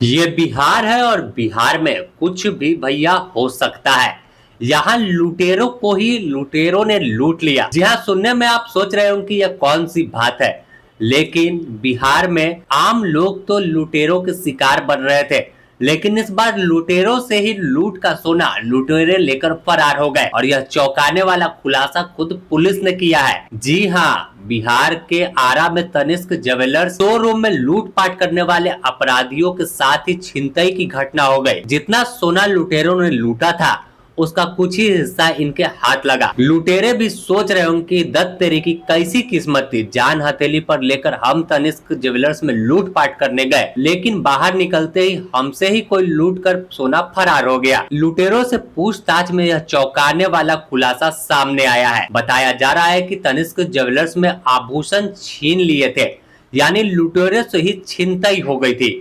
ये बिहार है और बिहार में कुछ भी भैया हो सकता है। यहाँ लुटेरों को ही लुटेरों ने लूट लिया। जी हाँ, सुनने में आप सोच रहे हो कि यह कौन सी बात है, लेकिन बिहार में आम लोग तो लुटेरों के शिकार बन रहे थे, लेकिन इस बार लुटेरों से ही लूट का सोना लुटेरे लेकर फरार हो गए। और यह चौंकाने वाला खुलासा खुद पुलिस ने किया है। जी हाँ, बिहार के आरा में तनिष्क ज्वेलर्स शोरूम में लूटपाट करने वाले अपराधियों के साथ ही छिनतई की घटना हो गई। जितना सोना लुटेरों ने लूटा था उसका कुछ ही हिस्सा इनके हाथ लगा। लुटेरे भी सोच रहे होंगे कि दत्त तेरी की कैसी किस्मत थी, जान हथेली पर लेकर हम तनिष्क ज्वेलर्स में लूटपाट करने गए, लेकिन बाहर निकलते ही हमसे ही कोई लूट कर सोना फरार हो गया। लुटेरों से पूछताछ में यह चौंकाने वाला खुलासा सामने आया है। बताया जा रहा है कि तनिष्क ज्वेलर्स में आभूषण छीन लिए थे, यानी लुटेरों से ही छिनतई हो गई थी।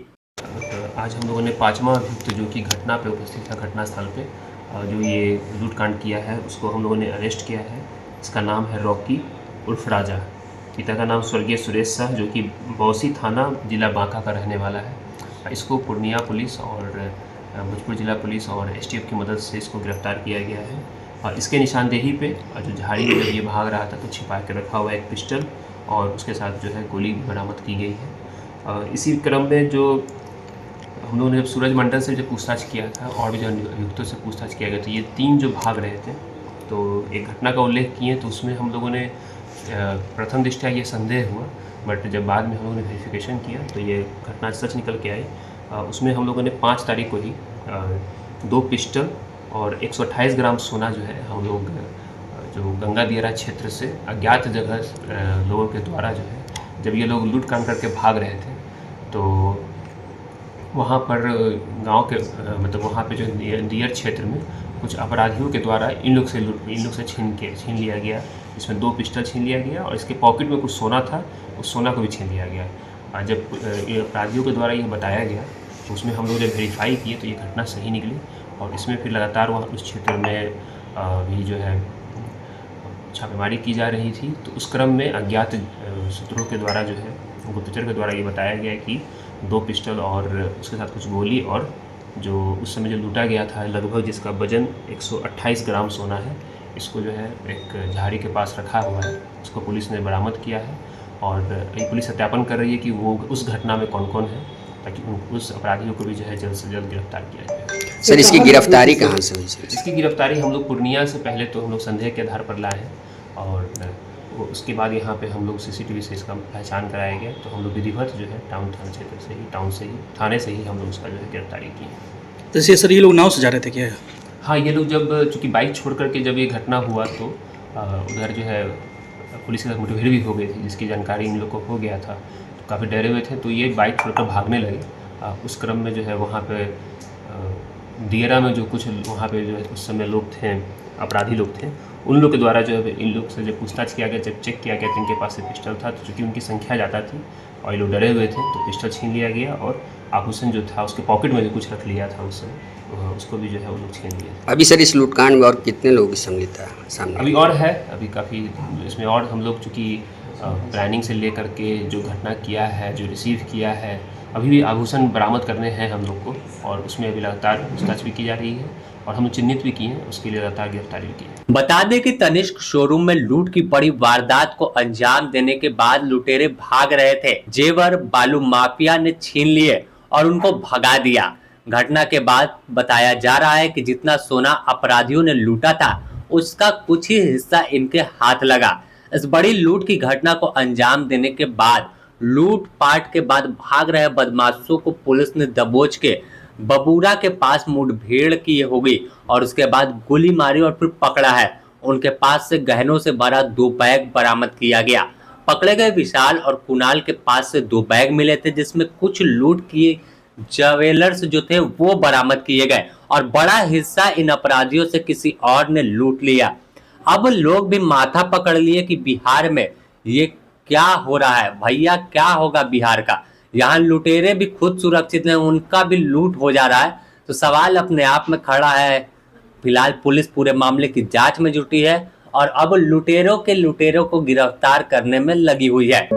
आज हम लोगों ने पांचवा अभियुक्त जो कि घटना पे उपस्थित था, घटनास्थल पे जो ये लूटकांड किया है उसको हम लोगों ने अरेस्ट किया है। इसका नाम है रॉकी उर्फ राजा। पिता का नाम स्वर्गीय सुरेश शाह जो कि बौसी थाना जिला बांका का रहने वाला है। इसको पूर्णिया पुलिस और भोजपुर जिला पुलिस और एसटीएफ की मदद से इसको गिरफ्तार किया गया है। और इसके निशानदेही पे जो झाड़ी में जब ये भाग रहा था तो छिपा के रखा हुआ एक पिस्टल और उसके साथ जो है गोली बरामद की गई है। इसी क्रम में जो हम लोगों ने जब सूरज मंडल से जब पूछताछ किया था और भी जो अभियुक्तों से पूछताछ किया गया तो ये तीन जो भाग रहे थे तो एक घटना का उल्लेख किए, तो उसमें हम लोगों ने प्रथम दृष्टया ये संदेह हुआ, बट जब बाद में हम लोगों ने वेरिफिकेशन किया तो ये घटना सच निकल के आई। उसमें हम लोगों ने 5 तारीख को ही 2 पिस्टल और 128 ग्राम सोना जो है हम लोग जो गंगा दियारा क्षेत्र से अज्ञात जगह लोगों के द्वारा जो है जब ये लोग लूट कांड करके भाग रहे थे तो वहाँ पर गांव के मतलब वहाँ पे जो दियर क्षेत्र में कुछ अपराधियों के द्वारा इन लोग से छीन लिया गया। इसमें 2 पिस्टल छीन लिया गया और इसके पॉकेट में कुछ सोना था, उस सोना को भी छीन लिया गया। और जब अपराधियों के द्वारा ये बताया गया तो उसमें हम लोग जब वेरीफाई किए तो ये घटना सही निकली। और इसमें फिर लगातार वहाँ उस क्षेत्र में भी जो है छापेमारी की जा रही थी। तो उस क्रम में अज्ञात सूत्रों के द्वारा जो है गुप्तचर के द्वारा ये बताया गया कि 2 पिस्टल और उसके साथ कुछ गोली और जो उस समय जो लूटा गया था लगभग जिसका वजन 128 ग्राम सोना है, इसको जो है एक झाड़ी के पास रखा हुआ है, इसको पुलिस ने बरामद किया है। और ये पुलिस सत्यापन कर रही है कि वो उस घटना में कौन कौन है, ताकि उस अपराधियों को भी जो है जल्द से जल्द गिरफ्तार किया जाए। सर, इसकी गिरफ्तारी कहाँ से हुई? इसकी गिरफ्तारी हम लोग पूर्णिया से पहले तो हम लोग संदेह के आधार पर लाए हैं और उसके बाद यहाँ पे हम लोग सीसीटीवी से इसका पहचान कराया गया। तो हम लोग विधिवत जो है टाउन थाना क्षेत्र से ही थाने से ही हम लोग उसका जो है गिरफ्तारी की है। तो सर ये लोग नाव से जा रहे थे क्या? हाँ, ये लोग जब चूँकि बाइक छोड़ करके जब ये घटना हुआ तो उधर जो है पुलिस के साथ मुठभेड़ भी हो गई थी, जिसकी जानकारी इन लोग को हो गया था, तो काफ़ी डरे हुए थे, तो ये बाइक छोड़कर भागने लगे। उस क्रम में जो है वहाँ पे दियरा में जो कुछ वहाँ पे जो है उस समय लोग थे, अपराधी लोग थे, उन लोग के द्वारा जो है इन लोग से जब पूछताछ किया गया, जब चेक किया गया तो इनके पास से पिस्टल था। तो चूँकि उनकी संख्या ज़्यादा थी और ये लोग डरे हुए थे तो पिस्टल छीन लिया गया और आभूषण जो था उसके पॉकेट में जो कुछ रख लिया था उस समय उसको भी जो है वो लोग छीन लिया। अभी सर इस लूटकांड में और कितने लोग सम्मिलित है सामने? अभी और है, अभी काफ़ी इसमें और हम लोग चूँकि प्लानिंग से लेकर के जो घटना किया है, जो रिसीव किया है, अभी भी आभूषण बरामद करने हैं हम लोग को और उसमें अभी लगातार पूछताछ भी की जा रही है और हम चिन्हित भी किए हैं, उसके लिए लगातार गिरफ्तारी भी की है। बता दें कि तनिष्क शोरूम में लूट की बड़ी वारदात को अंजाम देने के बाद लुटेरे भाग रहे थे। जेवर बालू माफिया ने छीन लिए और उनको भगा दिया। घटना के बाद बताया जा रहा है कि जितना सोना अपराधियों ने लूटा था उसका कुछ ही हिस्सा इनके हाथ लगा। इस बड़ी लूट की घटना को अंजाम देने के बाद लूटपाट के बाद भाग रहे बदमाशों को पुलिस ने दबोच के बबूरा के पास मुठभेड़ की होगी और उसके बाद गोली मारी और फिर पकड़ा है। उनके पास से गहनों से भरा 2 बैग बरामद किया गया। पकड़े गए विशाल और कुणाल के पास से 2 बैग मिले थे जिसमें कुछ लूट किए ज्वेलर्स जो थे वो बरामद किए गए और बड़ा हिस्सा इन अपराधियों से किसी और ने लूट लिया। अब लोग भी माथा पकड़ लिए कि बिहार में ये क्या हो रहा है, भैया क्या होगा बिहार का। यहाँ लुटेरे भी खुद सुरक्षित हैं, उनका भी लूट हो जा रहा है। तो सवाल अपने आप में खड़ा है। फिलहाल पुलिस पूरे मामले की जांच में जुटी है और अब लुटेरों को गिरफ्तार करने में लगी हुई है।